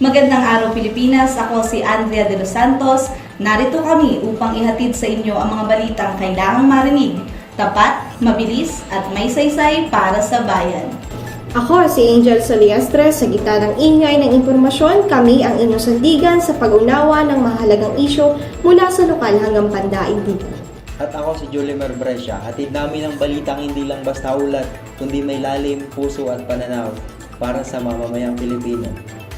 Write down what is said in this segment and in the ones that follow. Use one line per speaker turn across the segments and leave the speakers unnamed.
Magandang araw Pilipinas, ako si Andrea de los Santos. Narito kami upang ihatid sa inyo ang mga balitang kailangang marinig, tapat, mabilis at may saysay para sa bayan.
Ako si Angel Soliastre. Sa gitna ng ingay ng impormasyon, kami ang inyong sandigan sa pag-unawa ng mahalagang isyu mula sa lokal hanggang pandaigdig.
At ako si Julimer Brescia. Hatid namin ang balitang hindi lang basta ulat, kundi may lalim, puso at pananaw para sa mamamayang Pilipino.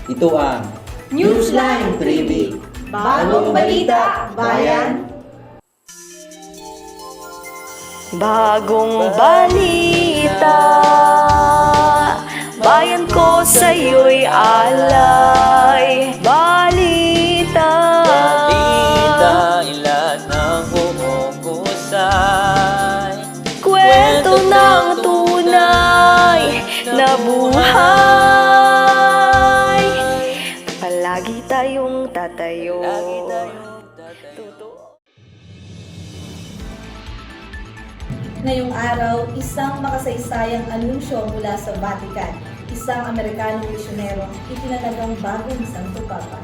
Ito ang
Newsline
3B.
Bagong balita, bayan!
Bagong balita, bayan ko sa'yo'y alay. Balita,
Ilan ang humuhusay.
kwento ng tunay na buhay. Palagi tayong tatayo.
Ngayong araw, isang makasaysayang anunsyo mula sa Vatican. Isang Amerikanong misyonero itinalagang bagong Santo Papa.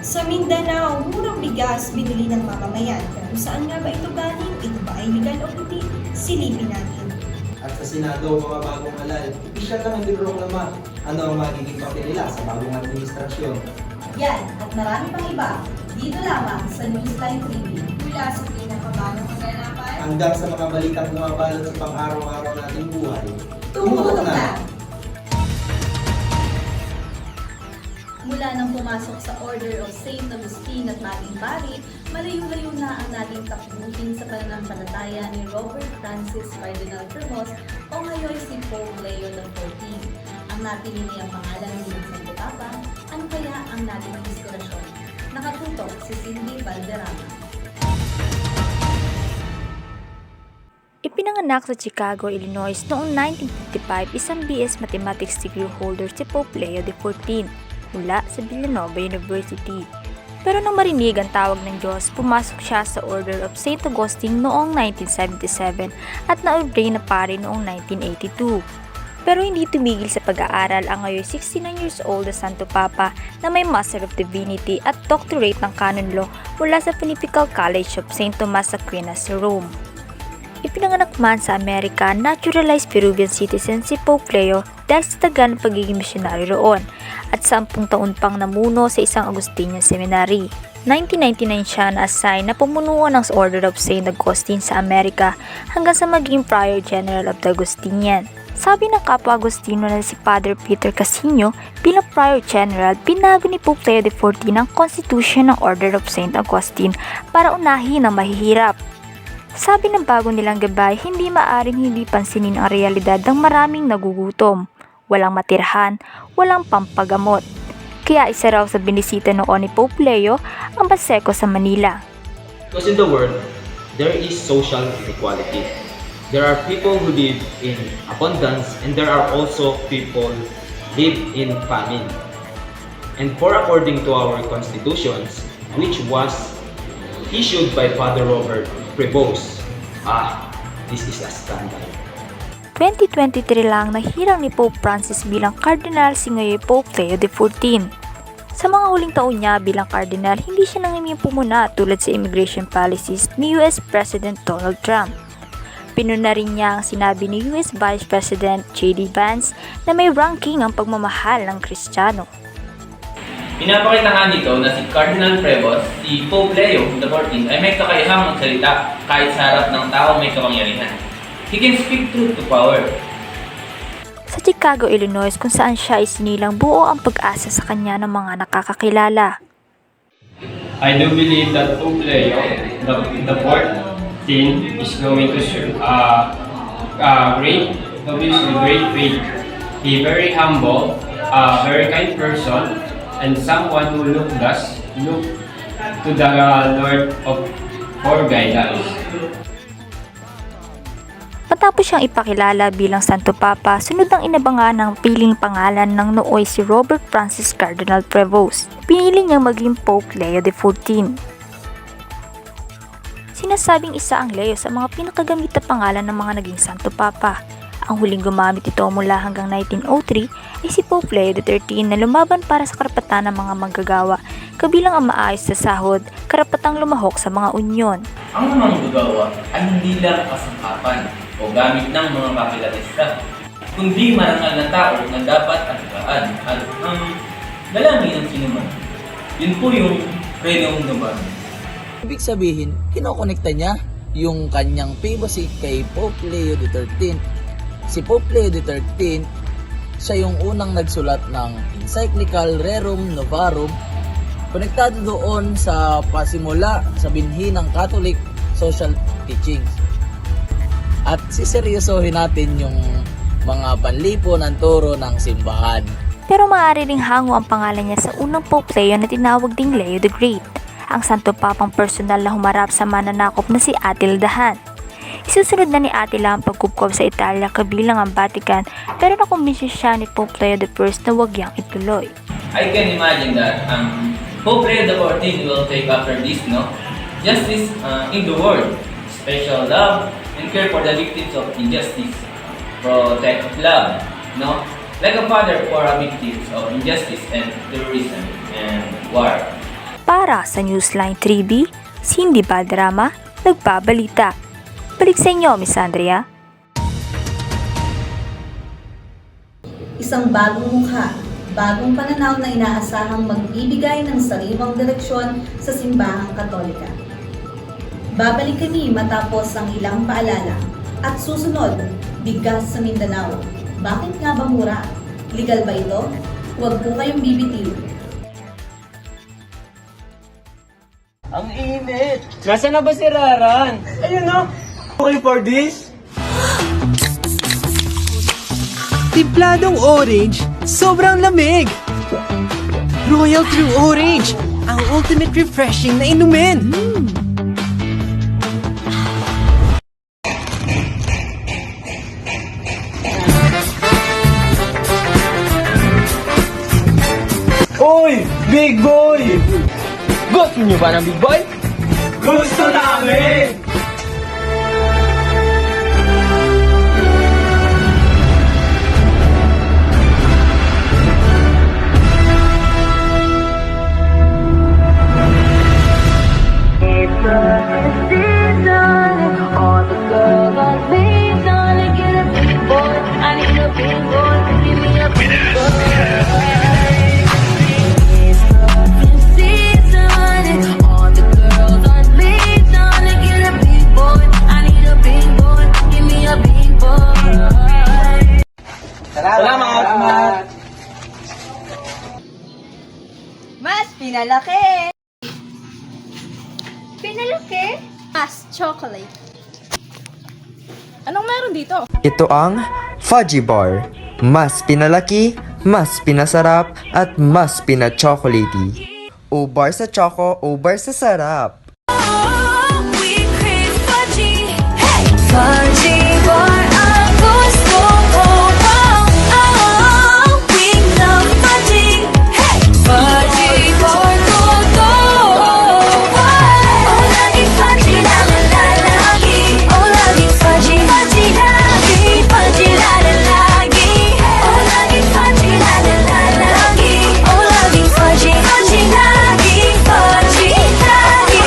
Sa Mindanao, murang bigas binili ng mamamayan. Kung saan nga ba ito galing? Ito ba ay legal o hindi? Silipin natin.
At sa Senado, mga bagong halal, opisyal naman niproklama ano ang magiging papel nila sa bagong administrasyon.
Yan at marami pang iba, dito lamang sa Newsline 3B.
Mula sa pinakabalong kaganapan,
Hanggang sa mga balitang bumabalot sa pang-araw-araw nating buhay.
Tumutok na! Mula nang pumasok sa Order of St. Augustine at maging pari, malayo-layo na ang naging takbuhin sa pananampalataya ni Robert Francis Cardinal Cremos o ngayon si Pope Leo XIV. Ang napili niyang pangalan ng Santo Papa, ano kaya ang naging inspirasyon? Nakatutok si Cindy Valderrama.
Ipinanganak sa Chicago, Illinois noong 1955, isang BS Mathematics degree holder si Pope Leo XIV mula sa Villanova University. Pero nang marinig ang tawag ng Diyos, pumasok siya sa Order of St. Augustine noong 1977 at na-ordain na pari noong 1982. Pero hindi tumigil sa pag-aaral ang ngayon 69 years old na Santo Papa na may Master of Divinity at Doctorate ng Canon Law mula sa Pontifical College of St. Thomas Aquinas sa Rome. Ipinanganak man sa Amerika, naturalized Peruvian citizen si Pope Leo dahil sa tagal ng pagiging misyonaryo roon at 10 taon pang namuno sa isang Augustinian seminary. 1999 siya na-assign na pumunuo ng Order of St. Augustine sa Amerika hanggang sa maging Prior General of the Augustinian. Sabi ng kapwa Agustino na si Father Peter Casino, bilang Prior General, binago ni Pope Leo XIV ang Constitution ng Order of St. Augustine para unahin ang mahihirap. Sabi ng bago nilang gabay, hindi maaring hindi pansinin ang realidad ng maraming nagugutom. Walang matirhan, walang pampagamot. Kaya isa raw sa binisita noon ni Pope Leo ang Paseco sa Manila.
Because in the world, there is social inequality. There are people who live in abundance and there are also people live in famine. And for according to our constitutions, which was issued by Father Robert Prevost, this is a scandal.
2023 lang nahirang ni Pope Francis bilang Cardinal si ngayon Pope Leo XIV. Sa mga huling taon niya bilang Cardinal, hindi siya nangiming pumuna tulad sa immigration policies ni US President Donald Trump. Pinuna rin niya ang sinabi ni US Vice President J.D. Vance na may ranking ang pagmamahal ng Kristiyano.
Pinapakita nga dito na si Cardinal Prevost, si Pope Leo XIV ay may kakayahang magsalita kahit sa harap ng tao may kapangyarihan. He can speak truth to power.
Sa Chicago, Illinois, kung saan siya isinilang, buo ang pag-asa sa kanya ng mga nakakakilala.
I do believe that Pope Leo, the 14th, is going to serve great faith. He very humble, very kind person, and someone who look to the Lord for guidance.
Matapos siyang ipakilala bilang Santo Papa, sunod ang inabangan ng piling pangalan ng nooy si Robert Francis Cardinal Prevost. Pinili niyang maging Pope Leo XIV. Sinasabing isa ang Leo sa mga pinakagamit na pangalan ng mga naging Santo Papa. Ang huling gumamit ito mula hanggang 1903 ay si Pope Leo XIII na lumaban para sa karapatan ng mga manggagawa, kabilang ang maayos na sahod, karapatang lumahok sa mga unyon.
Ang mga manggagawa ay hindi lang kasangkapan o gamit ng mga kapitalista, kundi marangal na tao na dapat alagaan at dalangin ng sinuman. Yun po yung freedom of the
Ibig sabihin, kinokonekta niya yung kanyang privacy kay Pope Leo XIII. Si Pope Leo XIII, siya yung unang nagsulat ng Encyclical Rerum Novarum, konektado doon sa pasimula sa binhi ng Catholic social teachings. At siseryosohin natin yung mga panlipo ng turo ng simbahan.
Pero maaari ring hango ang pangalan niya sa unang Pope Leo na tinawag ding Leo the Great, ang santo papang personal na humarap sa mananakop na si Atildahan. Isusunod na ni Attila ang pagkupkob sa Italia kabilang ang Vatican, pero nakumbinsi siya ni Pope Leo I na huwag yang ituloy.
I can imagine that Pope Leo XIV will take after this, no? Justice in the world, special love and care for the victims of injustice, protect love, no? Like a father for the victims of injustice and terrorism and war.
Para sa Newsline 3B, Cindy Valderrama, nagbabalita. Balik sa inyo, Miss Andrea.
Isang bagong mukha, bagong pananaw na inaasahang magbibigay ng sariwang direksyon sa simbahang Katolika. Babalik kami matapos ang ilang paalala. At susunod, bigas sa Mindanao. Bakit nga ba mura? Legal ba ito? Huwag po kayong bibitiw.
Ang init! Nasaan na ba si Raran? Ayun na! Okay for this?
Timpladong orange, sobrang lamig! Royal True Orange, ang ultimate refreshing na inumin!
Oy! Big boy! Gusto niyo ba ng big boy? Gusto namin!
Salamat!
Mas pinalaki!
Pinalaki? Mas chocolate.
Anong meron dito?
Ito ang Fudgy Bar. Mas pinalaki, mas pinasarap, at mas pina-chocolatey. Ubar sa choco, ubar sa sarap.
Fudgy bar ang gusto ko. We love fudgy. Fudgy bar ko to. Oh, laging fudgy, la la la lagi. Oh, laging fudgy, fudgy lagi. Fudgy la la lagi. Oh, laging fudgy, la la la lagi. Oh, laging fudgy, fudgy lagi. Fudgy lagi.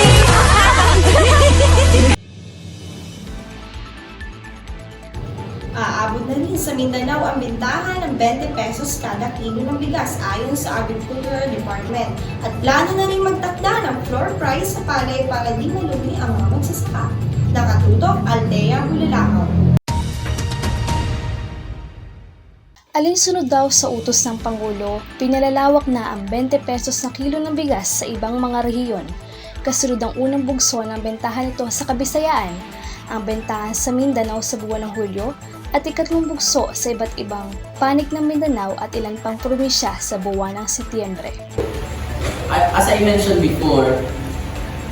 Aabot na rin sa Mindanao ang bentahan ng 20 pesos kada kilo ng bigas ayon sa Agricultural Department. At plano na rin magtakda ng floor price sa palay para di malumi ang mga magsasaka. Nakatutok, Aldea Bulalakaw.
Alinsunod daw sa utos ng Pangulo, pinalalawak na ang 20 pesos na kilo ng bigas sa ibang mga rehiyon. Kasunod ang unang bugso ng bentahan nito sa Kabisayaan, ang bentahan sa Mindanao sa buwan ng Hulyo, at ikatlong bugso sa iba't ibang panig ng Mindanao at ilan pang probinsya sa buwan ng Setyembre.
As I mentioned before,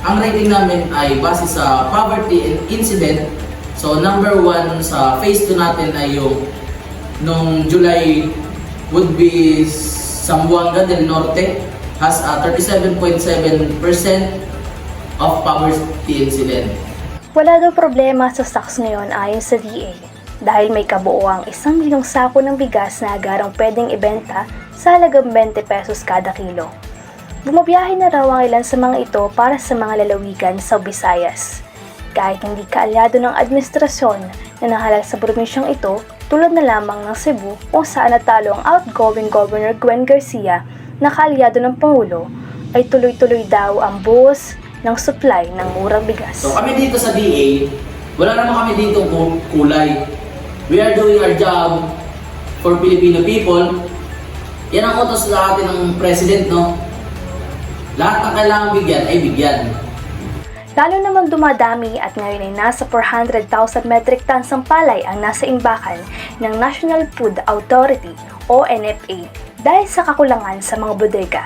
ang rating namin ay base sa poverty and incident. So number 1 sa phase 2 natin ay yung nung July would be Zamboanga del Norte has a 37.7% of poverty incident.
Wala daw problema sa stocks ngayon ayon sa DA. dahil may kabuoang 1 milyong sako ng bigas na agarang pwedeng ibenta sa halagang 20 pesos kada kilo. Bumabiyahe na raw ang ilan sa mga ito para sa mga lalawigan sa Visayas. Kahit hindi kaalyado ng administrasyon na nahalal sa probinsyang ito, tulad na lamang ng Cebu kung saan natalo ang outgoing Governor Gwen Garcia na kaalyado ng Pangulo, ay tuloy-tuloy daw ang buhos ng supply ng murang bigas.
So kami dito sa DA, wala naman kami dito kulay. We are doing our job for Filipino people. Yan ang utos sa atin ng President, no? Lahat ng kailangan bigyan ay bigyan.
Lalo namang dumadami at ngayon ay nasa 400,000 metric tons ang palay ang nasa imbakan ng National Food Authority o NFA dahil sa kakulangan sa mga bodega.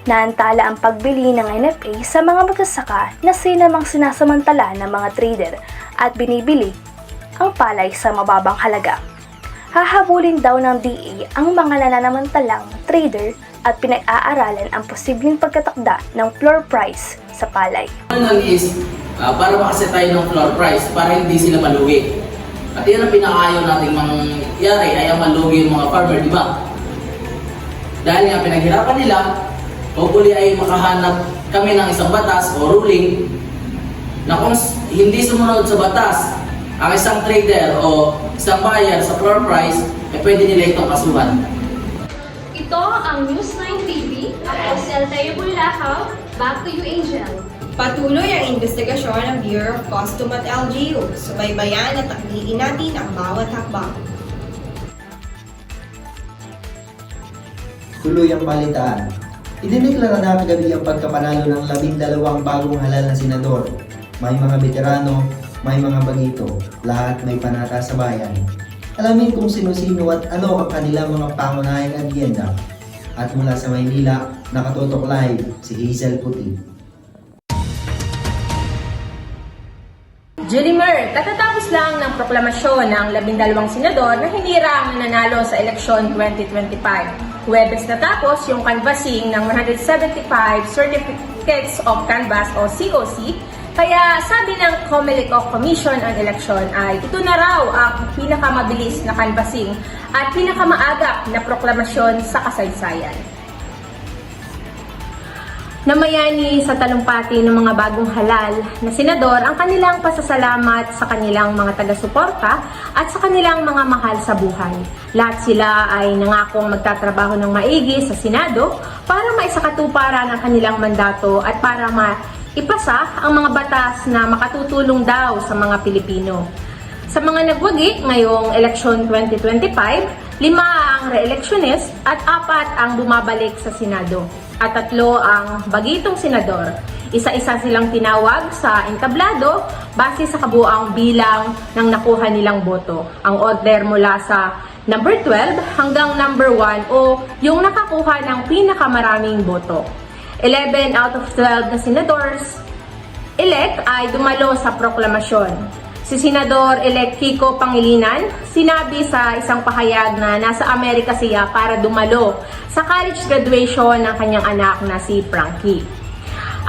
Naantala ang pagbili ng NFA sa mga magsasaka na sinamang sinasamantala ng mga trader at binibili ang palay sa mababang halaga. Hahabulin daw ng DA ang mga nananamantalang trader at pinag-aaralan ang posibleng pagkatakda ng floor price sa palay.
One is para makaset tayo ng floor price para hindi sila malugi. At yan ang pinakaayaw nating mangyari ay ang malugi yung mga farmer, di ba? Dahil nga pinaghirapan nila, hopefully ay makahanap kami ng isang batas o ruling na kung hindi sumunod sa batas ang isang trader o isang buyer sa floor price, ay pwede nila itong kasuhan.
Ito ang News 9 TV. Ako si Altair Bulacao. Back to you, Angel.
Patuloy ang investigasyon ng Bureau of Custom at LGU. Subaybayan at takdiin natin ang bawat hakbang.
Tuloy ang balitaan. Idineklara na kagabi ang pagkapanalo ng 12 bagong halal na senador. May mga veterano, may mga bagito, lahat may panata sa bayan. Alamin kung sino-sino at ano ang kanilang mga pangunahing agyenda. At mula sa Maynila, nakatutok live si Hazel Puti.
Julimer, katatapos lang ng proklamasyon ng 12 senador na hinirang na nanalo sa eleksyon 2025. Huwebes natapos yung canvassing ng 175 Certificates of Canvass o COC. Kaya sabi ng COMELEC o Commission on Election ay ito na raw ang pinakamabilis na canvassing at pinakamaagap na proklamasyon sa kasaysayan. Namayani sa talumpati ng mga bagong halal na senador ang kanilang pasasalamat sa kanilang mga taga-suporta at sa kanilang mga mahal sa buhay. Lahat sila ay nangakong magtatrabaho ng maigi sa Senado para maisakatuparan ang kanilang mandato at para ipasa ang mga batas na makatutulong daw sa mga Pilipino. Sa mga nagwagi ngayong eleksyon 2025, 5 ang re-electionist at 4 ang bumabalik sa Senado. At 3 ang bagitong senador. Isa-isa silang tinawag sa entablado base sa kabuuang bilang ng nakuha nilang boto. Ang order mula sa number 12 hanggang number 1 o yung nakakuha ng pinakamaraming boto. 11 out of 12 na senadors elect ay dumalo sa proklamasyon. Si Senador-elect Kiko Pangilinan sinabi sa isang pahayag na nasa Amerika siya para dumalo sa college graduation ng kanyang anak na si Frankie.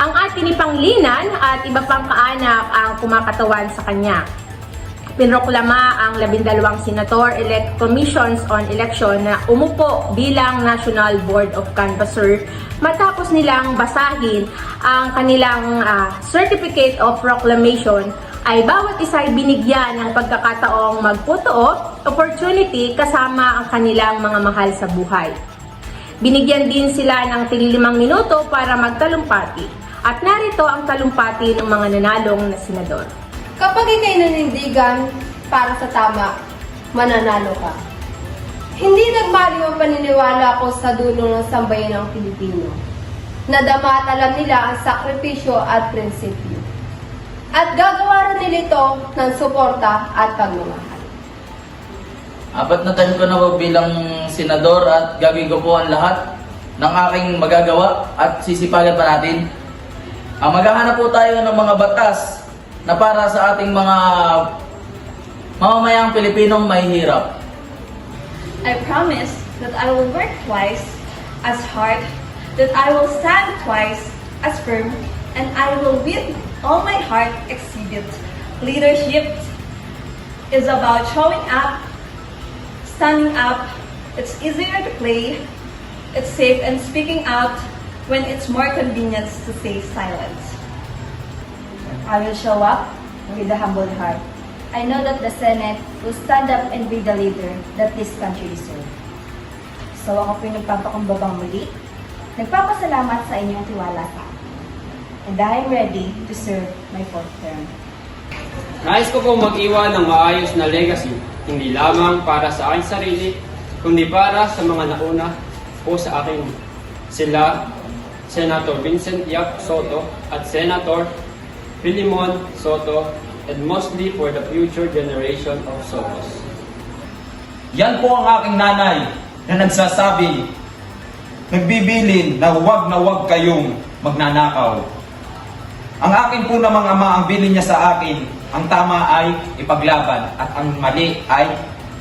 Ang ate ni Pangilinan at iba pang kaanak ang kumakatawan sa kanya. Pinroklama ang 12 Senator-elect Commissions on Election na umupo bilang National Board of Canvasser matapos nilang basahin ang kanilang Certificate of Proclamation ay bawat isa ay binigyan ng pagkakataong magputuo, opportunity kasama ang kanilang mga mahal sa buhay. Binigyan din sila ng 5 minuto para magtalumpati at narito ang talumpati ng mga nanalong na senador.
Kapag ikay nanindigan para sa tama, mananalo ka. Hindi nagmaliw ang paniniwala ko sa dulo ng sambayan ng Pilipino. Nadama at alam nila ang sakripisyo at prinsipyo. At gagawa rin nila ito ng suporta at pagmamahal.
4 na taon ko na bilang senador at gagawin ko po ang lahat ng aking magagawa at sisipagan pa natin. Maghahanap po tayo ng mga batas na para sa ating mga mamamayang Pilipinong mahihirap.
I promise that I will work twice as hard, that I will stand twice as firm, and I will with all my heart exhibit leadership, is about showing up, standing up. It's easier to play, it's safe, and speaking out when it's more convenient to stay silent.
I will show up with a humble heart. I know that the Senate will stand up and be the leader that this country deserves. So ako po'y nagpapakumbabang muli. Nagpapasalamat sa inyong tiwala sa akin. And I am ready to serve my 4th term.
Nais ko po mag-iwan ng maayos na legacy, hindi lamang para sa aking sarili, kundi para sa mga nauna po sa akin. Sila, Senator Vincent Yap Soto at Senator Filimon Soto, and mostly for the future generation of Sotos.
Yan po ang aking nanay na nagsasabi, nagbibilin na huwag kayong magnanakaw. Ang akin po namang ama, ang bilin niya sa akin, ang tama ay ipaglaban at ang mali ay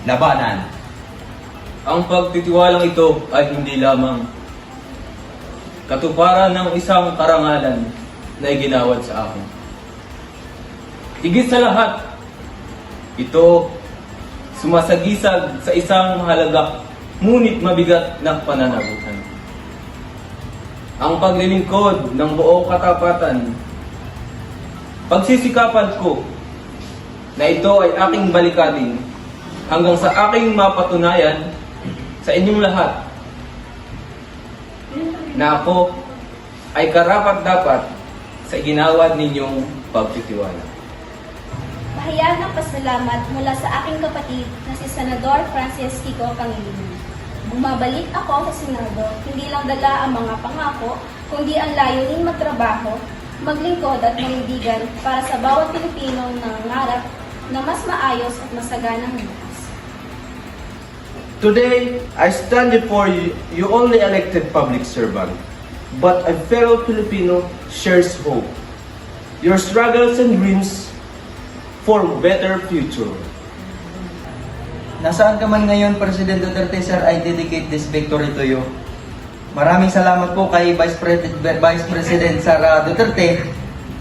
labanan.
Ang pagtitiwalang ito ay hindi lamang katuparan ng isang karangalan na iginawad sa akin. Higit sa lahat, ito sumasagisag sa isang mahalaga ngunit mabigat na pananagutan. Ang paglilingkod ng buong katapatan, pagsisikapan ko na ito ay aking balikatin hanggang sa aking mapatunayan sa inyong lahat na ako ay karapat-dapat sa iginawad ninyong pagtitiwala.
Bahayag ng pasalamat mula sa aking kapatid na si Senador Francis Kiko Pangilinan. Bumabalik ako sa Senado, hindi lang dala ang mga pangako, kundi ang layunin magtrabaho, maglingkod at manindigan para sa bawat Pilipino na nangarap na mas maayos at masaganang bukas.
Today, I stand before you, you only elected public servant, but a fellow Filipino shares hope. Your struggles and dreams for a better future.
Nasaan ka man ngayon, President Duterte, sir, I dedicate this victory to you. Maraming salamat po kay Vice President Sara Duterte.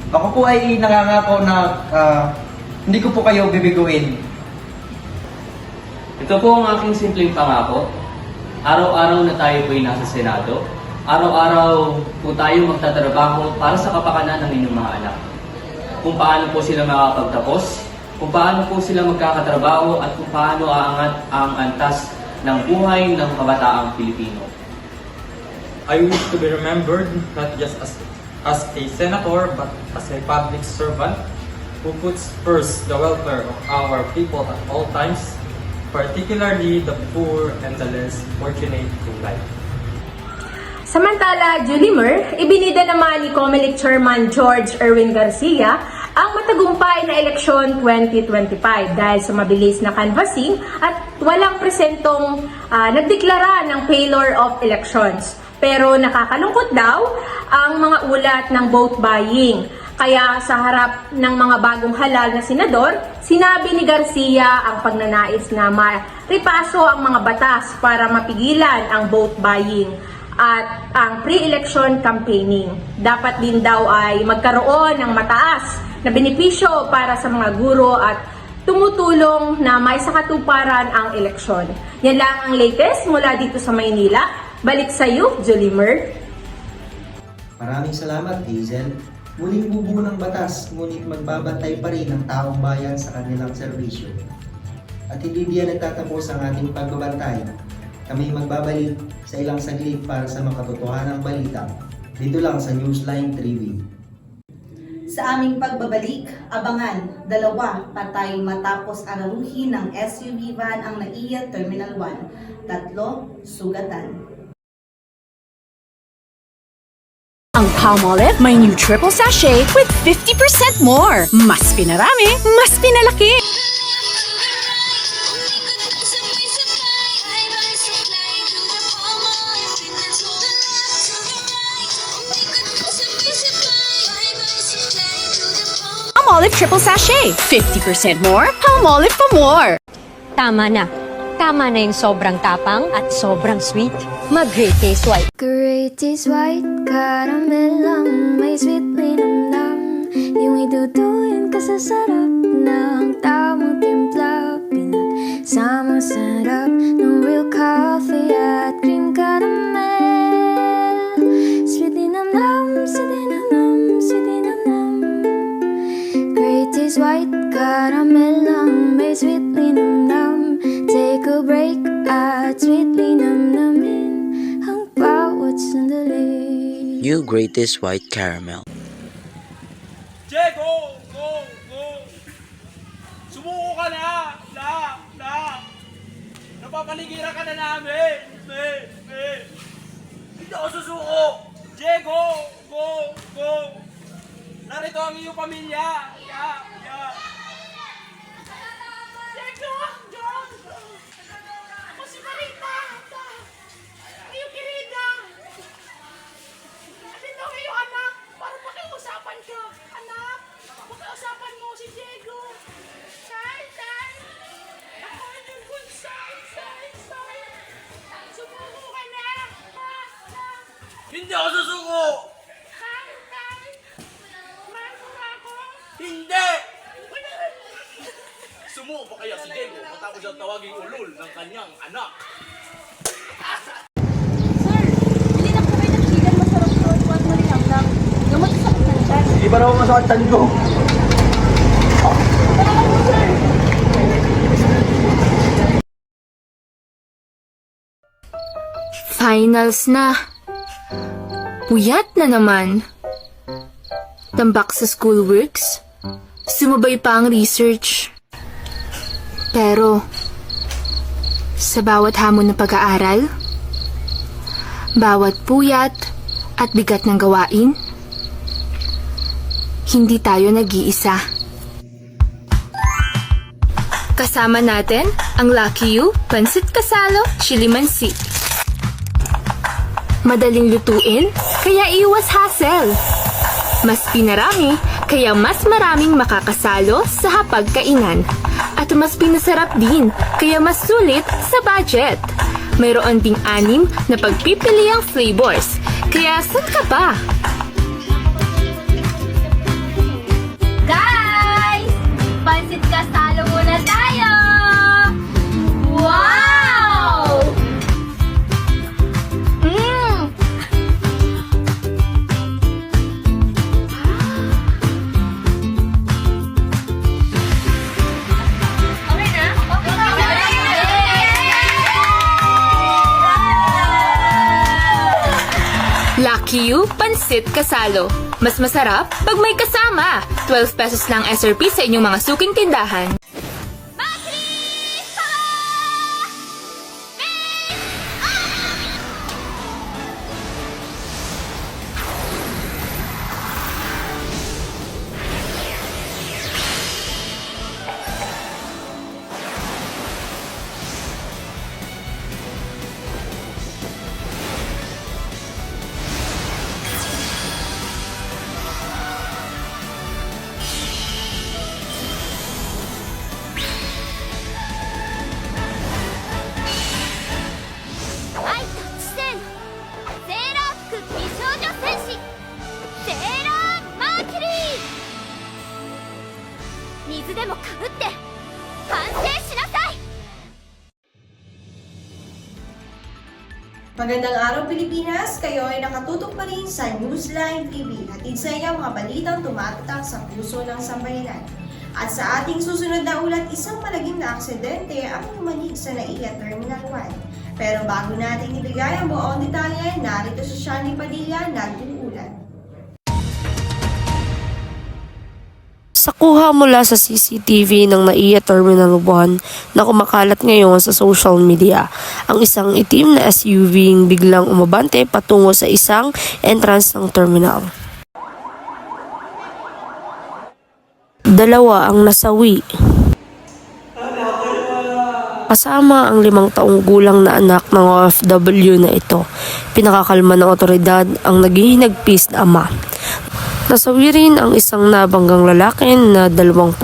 Ako po ay nangangako na hindi ko po kayo bibiguin.
Ito po ang aking simpleng pangako. Araw-araw na tayo po'y nasa Senado. Araw-araw po tayo magtatrabaho para sa kapakanan ng inyong mga anak. Kung paano po sila makakapagtapos, kung paano po sila magkakatrabaho at kung paano aangat ang antas ng buhay ng kabataang Pilipino.
I wish to be remembered not just as a senator but as a public servant who puts first the welfare of our people at all times, particularly the poor and the less fortunate in life.
Samantala, Julimer, ibinida naman ni COMELEC Chairman George Erwin Garcia ang matagumpay na eleksyon 2025 dahil sa mabilis na canvassing at walang presentong nagdeklara ng failure of elections. Pero nakakalungkot daw ang mga ulat ng vote buying. Kaya sa harap ng mga bagong halal na senador, sinabi ni Garcia ang pagnanais na maripaso ang mga batas para mapigilan ang vote buying at ang pre-election campaigning. Dapat din daw ay magkaroon ng mataas na benepisyo para sa mga guro at tumutulong na may sakatuparan ang eleksyon. Yan lang ang latest mula dito sa Maynila. Balik sa iyo, Julimer.
Maraming salamat, Hazel. Muling bubuo ng batas, ngunit magbabantay pa rin ang taong bayan sa kanilang serbisyo. At hindi diyan nagtatapos ang ating pagbabantay. Kami magbabalik sa ilang saglit para sa makatotohanang balita. Dito lang sa Newsline 3W.
Sa aming pagbabalik, abangan, 2 patay matapos araruhin ng SUV van ang NAIA Terminal 1, 3 sugatan.
Ang Palmolive may new triple sachet with 50% more. Mas pinarami, mas pinalaki. Palmolive triple sachet. 50% more, Palmolive for more.
Tama na. Tama na yung sobrang tapang at sobrang sweet. Mag-Great Taste White.
Great Taste White Caramel lang may sweet linamnam. Yung iduduin ka sa sarap ng tamang timpla. Magkasamang sarap ng real coffee at cream caramel. Sweetly nam-nam, sweetly nam-nam, sweetly nam-nam. Great taste white caramel lang may sweetly nam-nam. Take a break at sweetly nam-namin ang bawat sandali.
New Greatest White Caramel.
Diego! Go! Go! Sumuko ka na! Napapaligiran ka na namin! Hindi ako susuko! Diego! Go! Go! Narito ang iyong pamilya!
Diego! John! Ako si Marita! Iyong kirida! Nandito ang iyong anak para pakiusapan ka! Anak! Pakiusapan mo si Diego! Say! Ako inyong kunsay! Sumuko ka na!
Hindi ako susuko! Hindi! Sumuko ba kaya si Diego matapos ang tawaging ulol ng kanyang anak?
Bili na po kayo ng chicken, masarap to. Iwan mo rin hanggang gamot sa sakit ng tiyan.
Hindi ba naman masakit tan ko?
Finals na. Puyat na naman. Tambak sa schoolworks. Sumabay pa ang research. Pero, sa bawat hamon ng pag-aaral, bawat puyat at bigat ng gawain, hindi tayo nag-iisa. Kasama natin ang Lucky You, Pansit Casalo, Chili Mansi. Madaling lutuin, kaya iwas hassle. Mas pinarami, kaya mas maraming makakasalo sa hapagkainan. At mas pinasarap din, kaya mas sulit sa budget. Mayroon ding 6 na pagpipiliang flavors, kaya saan ka ba?
Guys! Pansit Casalo muna tayo! Wow! Okay na? Okay na!
Lucky You, Pansit Casalo. Mas masarap pag may kasama. 12 pesos lang SRP sa inyong mga suking tindahan.
Magandang araw Pilipinas! Kayo ay nakatutok pa rin sa Newsline TV. Hatid sa inyo mga balitang tumatatak sa puso ng sambayanan. At sa ating susunod na ulat, isang malagim na aksidente ang lumanig sa NAIA Terminal 1. Pero bago natin ibigay ang buong detalye, narito si Shani Padilla nag-uulat.
Sa kuha mula sa CCTV ng NAIA Terminal 1 na kumakalat ngayon sa social media, ang isang itim na SUV biglang umabante patungo sa isang entrance ng terminal. 2 ang nasawi. Kasama ang 5 taong gulang na anak ng OFW na ito. Pinakakalma ng otoridad ang naghihinagpis na ama. Nasawi rin ang isang nabanggang lalaki na 28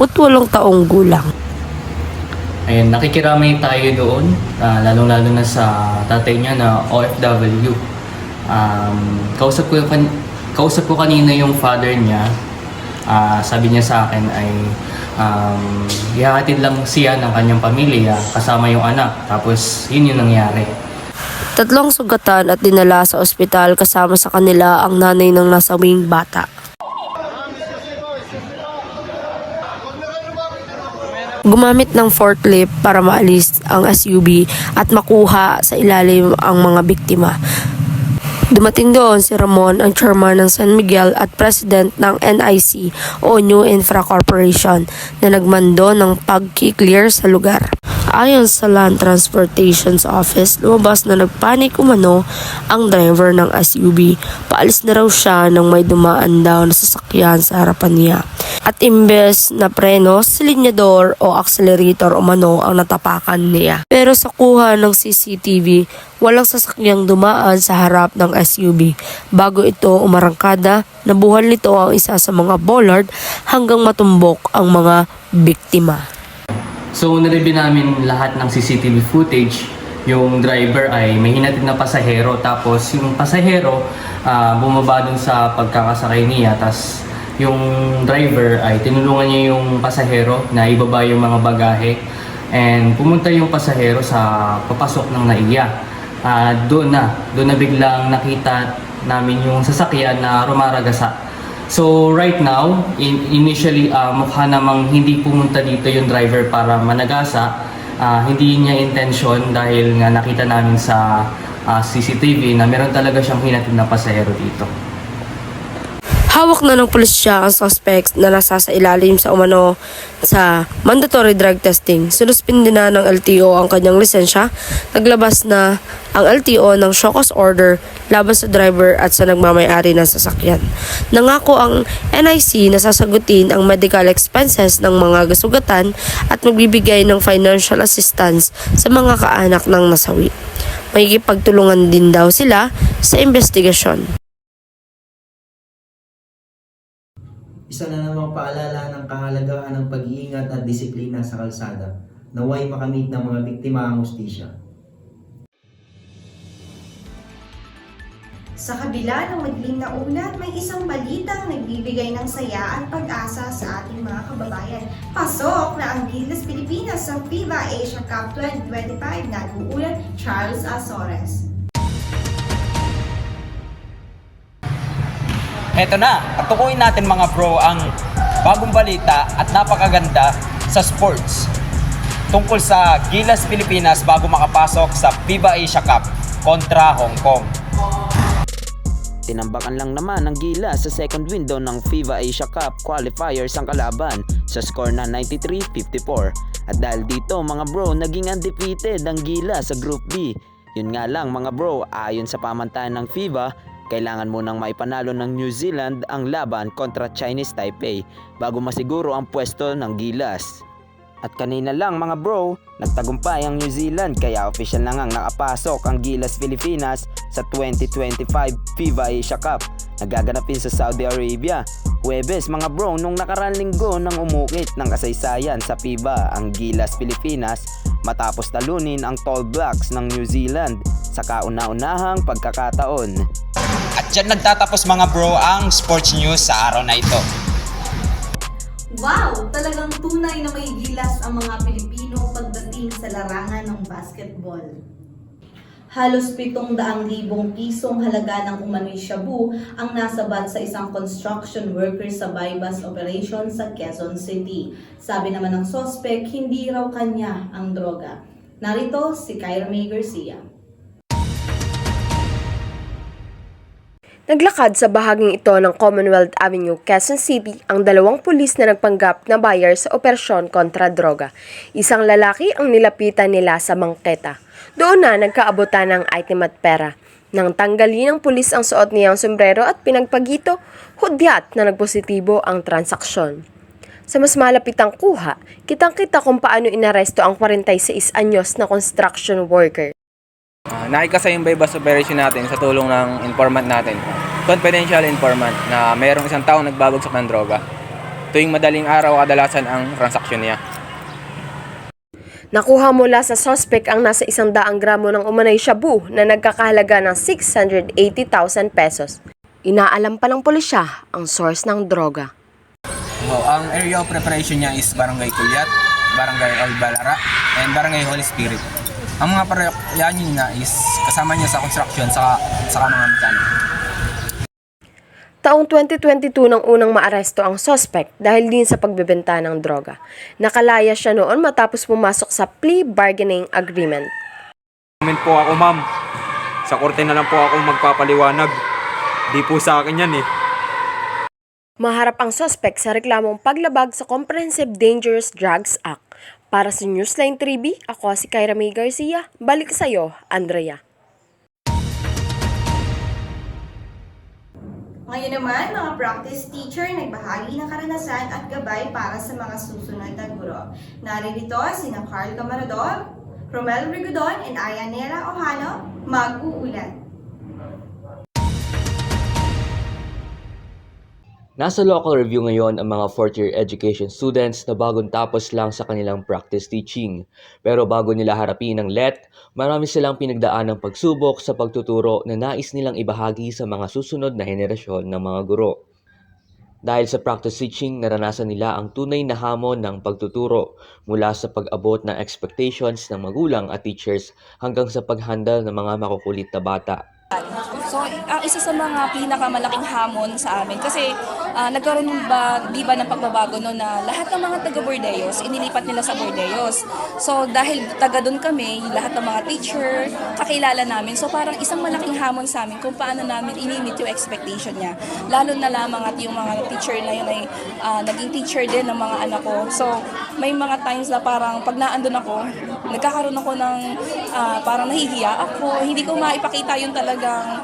taong gulang.
Ayun, nakikiramay tayo doon, lalong-lalo na sa tatay niya na OFW. Kausap ko kanina yung father niya.
Sabi niya sa akin ay ihahatid lang siya ng kanyang pamilya kasama yung anak. Tapos yun yung nangyari.
3 sugatan at dinala sa ospital kasama sa kanila ang nanay ng nasawing bata. Gumamit ng forklift para maalis ang SUV at makuha sa ilalim ang mga biktima. Dumating doon si Ramon, ang chairman ng San Miguel at president ng NIC o New Infra Corporation na nagmando ng pag-clear sa lugar. Ayon sa Land Transportation's Office, lumabas na nagpanik umano ang driver ng SUV. Paalis na raw siya nang may dumaan daw na sasakyan sa harapan niya. At imbes na preno, silinyador o accelerator umano ang natapakan niya. Pero sa kuha ng CCTV, walang sasakyang dumaan sa harap ng SUV. Bago ito umarangkada, nabuhal nito ang isa sa mga bollard hanggang matumbok ang mga biktima.
So na-review namin lahat ng CCTV footage. Yung driver ay may hinatid na pasahero, tapos yung pasahero bumaba dun sa pagkakasakay niya, tapos yung driver ay tinulungan niya yung pasahero na ibaba yung mga bagahe, and pumunta yung pasahero sa papasok ng NAIA. Doon na biglang nakita namin yung sasakyan na rumaragasa. So right now, initially mukha namang hindi pumunta dito yung driver para managasa. Hindi niya intention dahil nga nakita namin sa CCTV na meron talaga siyang hinatid na pasahero dito.
Hawak na ng pulisya ang suspects na nasa sa ilalim sa umano sa mandatory drug testing. Sinuspindi na ng LTO ang kanyang lisensya. Naglabas na ang LTO ng show cause order laban sa driver at sa nagmamay-ari ng sasakyan. Nangako ang NIC na sasagutin ang medical expenses ng mga gasugatan at magbibigay ng financial assistance sa mga kaanak ng nasawi. Makikipagtulungan din daw sila sa investigasyon.
Isa na namang paalala ng kahalagahan ng pag-iingat at disiplina sa kalsada, naway makamit ng mga biktima ang hustisya.
Sa kabila ng madilim na ulat, may isang balitang nagbibigay ng saya at pag-asa sa ating mga kababayan. Pasok na ang Gilas Pilipinas sa FIBA Asia Cup 2025, nag-uulat Charles Azores.
Eto na, patukuyin natin mga bro ang bagong balita at napakaganda sa sports tungkol sa Gilas Pilipinas bago makapasok sa FIBA Asia Cup kontra Hong Kong.
Tinambakan lang naman ng Gilas sa second window ng FIBA Asia Cup qualifiers ang kalaban sa score na 93-54. At dahil dito mga bro, naging undefeated ang Gilas sa Group B. Yun nga lang mga bro, ayon sa pamantayan ng FIBA, kailangan munang maipanalo ng New Zealand ang laban kontra Chinese Taipei bago masiguro ang pwesto ng Gilas. At kanina lang mga bro, nagtagumpay ang New Zealand kaya official na ngang nakapasok ang Gilas Pilipinas sa 2025 FIBA Asia Cup na gaganapin sa Saudi Arabia. Huwebes mga bro, nung nakaraan linggo nang umukit ng kasaysayan sa FIBA ang Gilas Pilipinas matapos talunin ang Tall Blacks ng New Zealand sa kauna-unahang pagkakataon.
At dyan nagtatapos mga bro ang sports news sa araw na ito.
Wow! Talagang tunay na may gilas ang mga Pilipino pagdating sa larangan ng basketball. Halos 700,000 pisong halaga ng umano'y shabu ang nasabat sa isang construction worker sa bypass operation sa Quezon City. Sabi naman ng sospek, hindi raw kanya ang droga. Narito si Kyra May Garcia.
Naglakad sa bahaging ito ng Commonwealth Avenue, Quezon City ang 2 pulis na nagpanggap na buyer sa operasyon kontra droga. Isang lalaki ang nilapitan nila sa bangketa. Doon na nagkaabutan ng item at pera. Nang tanggalin ng pulis ang suot niyang sombrero at pinagpagito, hudyat na nagpositibo ang transaksyon. Sa mas malapitang kuha, kitang-kita kung paano inaresto ang 46 anyos na construction worker.
Nakikasa yung bypass operation natin sa tulong ng informant natin. Confidential informant na mayroong isang taong nagbabagsak ng droga. Tuwing madaling araw kadalasan ang transaksyon niya.
Nakuha mula sa suspect ang nasa 100 gramo ng umanay shabu na nagkakahalaga ng 680,000 pesos. Inaalam pa ng pulisya ang source ng droga.
Ang area of preparation niya is Barangay Kulyat, Barangay Albalara, and Barangay Holy Spirit. Ang mga parokya niya is kasama niya sa construction sa mga mechanic.
Taong 2022 nang unang maaresto ang suspect dahil din sa pagbebenta ng droga. Nakalaya siya noon matapos pumasok sa plea bargaining agreement.
Comment po ako, ma'am. Sa korte na lang po ako magpapaliwanag. Di po sa akin yan eh.
Maharap ang suspect sa reklamong paglabag sa Comprehensive Dangerous Drugs Act. Para sa Newsline 3B, ako si Kyra May Garcia. Balik sa'yo, Andrea.
Ngayon naman, mga practice teacher nagbahagi ng karanasan at gabay para sa mga susunod na guro. Naririto sina Carl Camarador, Romel Rigodon, and Ayanela Ohano mag-uulat.
Nasa local review ngayon ang mga 4th year education students na bagong tapos lang sa kanilang practice teaching. Pero bago nila harapin ang LET, marami silang pinagdaan ng pagsubok sa pagtuturo na nais nilang ibahagi sa mga susunod na henerasyon ng mga guro. Dahil sa practice teaching, naranasan nila ang tunay na hamon ng pagtuturo mula sa pag-abot ng expectations ng magulang at teachers hanggang sa pag-handle ng mga makukulit na bata.
So, ang isa sa mga pinakamalaking hamon sa amin kasi nagkaroon di ba ng pagbabago no na lahat ng mga taga-Bordeos, inilipat nila sa Bordeos. So, dahil taga doon kami, lahat ng mga teacher, kakilala namin. So, parang isang malaking hamon sa amin kung paano namin inimit yung expectation niya. Lalo na lamang at yung mga teacher na yun ay naging teacher din ng mga anak ko. So, may mga times na parang pag naandun ako, nagkakaroon ako ng parang nahihiya ako. Hindi ko maipakita yung talagang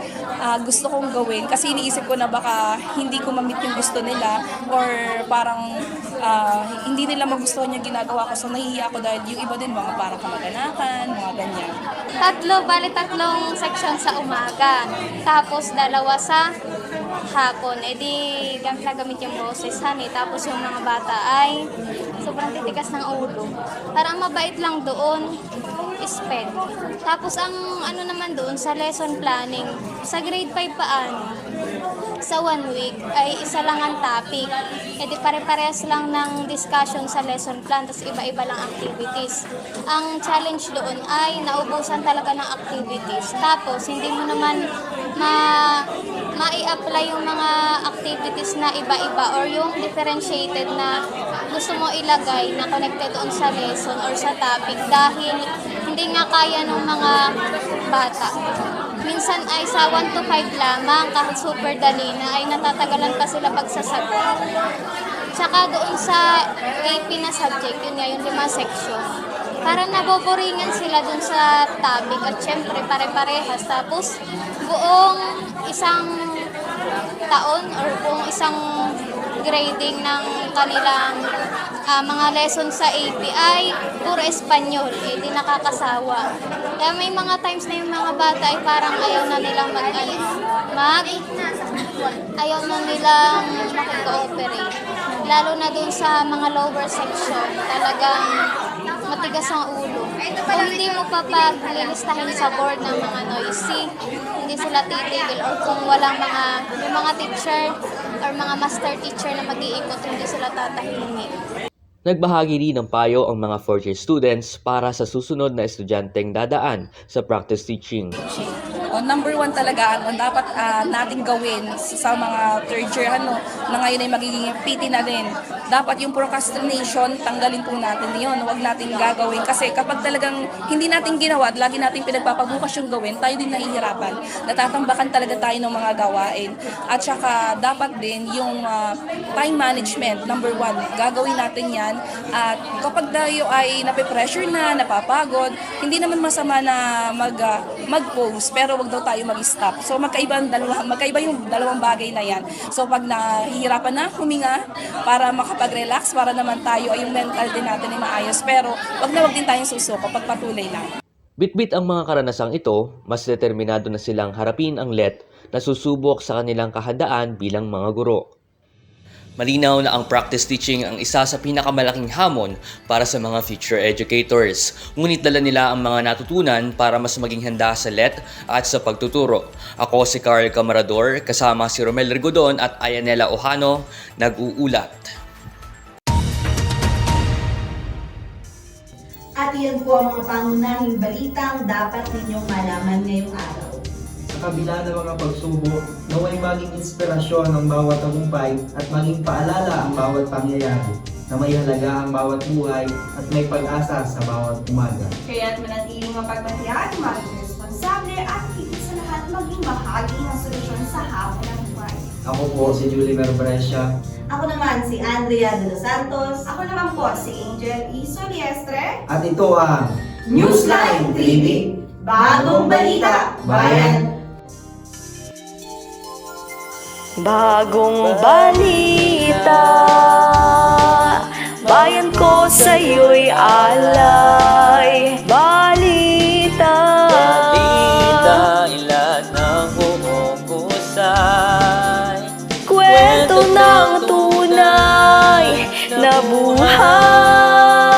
gusto kong gawin kasi iniisip ko na baka hindi ko ma-meet yung gusto nila or parang hindi nila magustuhan yung ginagawa ko. So nahihiya ako dahil yung iba din mga parang kamag-anakan, mga ganyan.
Tatlong section sa umaga, tapos 2 sa hapon. E di gamit yung boses, honey. Tapos yung mga bata ay sobrang titikas ng ulo. Parang mabait lang doon, sped. Tapos ang ano naman doon sa lesson planning, sa grade 5 paano, sa 1 week ay isa lang ang topic. E di pare-parehas lang ng discussion sa lesson plan, tapos iba-iba lang activities. Ang challenge doon ay naubusan talaga ng activities. Tapos hindi mo naman mai-apply yung mga activities na iba-iba or yung differentiated na gusto mo ilagay na connected doon sa lesson or sa topic dahil hindi nga kaya ng mga bata. Minsan ay sa 1 to 5 lamang, kahit super dali na, ay natatagalan pa sila pagsasagot. Tsaka doon sa AP na subject, yun nga yung 5 section. Parang naboboringan sila doon sa topic at syempre pare-parehas. Tapos buong isang taon or buong isang grading ng kanilang mga lesson sa AP ay puro Espanyol, di nakakasawa. Kaya may mga times na yung mga bata ay parang ayaw na nilang ayaw na nilang makikooperate. Lalo na dun sa mga lower section, talagang matigas ang ulo. Kung hindi mo pa paglilistahin sa board ng mga noisy, hindi sila titigil or kung walang yung mga teacher or mga master teacher na mag-iikot, hindi sila tatahimik.
Nagbahagi rin ng payo ang mga 4th year students para sa susunod na estudyanteng dadaan sa practice teaching.
Number 1 talaga, dapat nating gawin sa mga 3rd year na ngayon ay magiging PT na rin. Dapat yung procrastination, tanggalin po natin yun. Huwag natin gagawin. Kasi kapag talagang hindi natin ginawa at lagi natin pinagpapabukas yung gawin, tayo din nahihirapan. Natatambakan talaga tayo ng mga gawain. At saka dapat din yung time management, number 1. Gagawin natin yan. At kapag tayo ay nape-pressure na, napapagod, hindi naman masama na mag-pause, pero wag daw tayo mag-stop. So magkaiba yung dalawang bagay na yan. So pag nahihirapan na, huminga para makapag-relax, para naman tayo ay yung mental din natin ay maayos. Pero wag din tayong susuko, pagpatuloy lang.
Bitbit ang mga karanasang ito, mas determinado na silang harapin ang LET na susubok sa kanilang kahandaan bilang mga guro. Malinaw na ang practice teaching ang isa sa pinakamalaking hamon para sa mga future educators. Ngunit dala nila ang mga natutunan para mas maging handa sa LET at sa pagtuturo. Ako si Carl Camarador, kasama si Romel Rigodon at Ayanela Ohano, nag-uulat.
At iyan po ang mga pangunahing balitang dapat ninyong malaman ngayong araw.
Sa kabila ng mga pagsubok, naway maging inspirasyon ang bawat tagumpay at maging paalala ang bawat pangyayari na may halaga ang bawat buhay at may pag-asa sa bawat umaga.
Kaya't manatiling mapagmatiyan, maging responsable at higit sa lahat maging bahagi ng solusyon sa hamon ng buhay.
Ako po si Julie Brescia.
Ako naman si Andrea de los Santos.
Ako naman po si Angel E. Soliestre.
At ito ang
Newsline TV. Bagong balita, bayan.
Bagong balita, bayan ko sa'yo'y alay. Balita,
ilan ang humusay.
kwento ng tunay na buhay.